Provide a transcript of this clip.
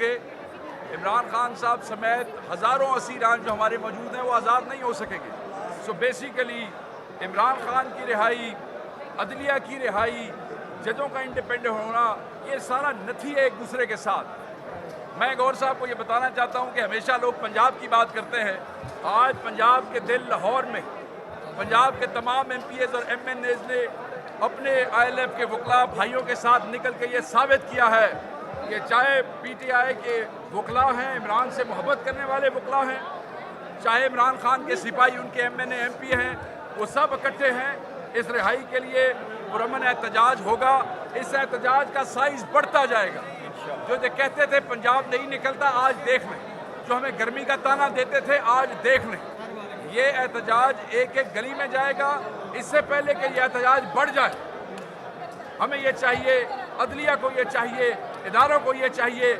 होंगे। इमरान खान साहब समेत हज़ारों असीरान जो हमारे मौजूद हैं वो आज़ाद नहीं हो सकेंगे। सो बेसिकली इमरान खान की रिहाई, अदलिया की रिहाई, जजों का इंडिपेंडेंट होना, ये सारा नथी है एक दूसरे के साथ। मैं गौर साहब को ये बताना चाहता हूँ कि हमेशा लोग पंजाब की बात करते हैं। आज पंजाब के दिल लाहौर में पंजाब के तमाम MPs और MNAs ने अपने ILF के वकला भाइयों के साथ निकल के ये साबित किया है कि चाहे PTI के वकला हैं, इमरान से मोहब्बत करने वाले वकला हैं, चाहे इमरान खान के सिपाही उनके MNA MP हैं, वो सब इकट्ठे हैं। इस रिहाई के लिए पुरअमन एहतजाज होगा। इस एहतजाज का साइज बढ़ता जाएगा। जो कहते थे पंजाब नहीं निकलता, आज देख लें। जो हमें गर्मी का ताना देते थे, आज देख लें। ये एहतजाज एक एक गली में जाएगा। इससे पहले कि ये एहतजाज बढ़ जाए, हमें ये चाहिए, अदलिया को ये चाहिए, इदारों को ये चाहिए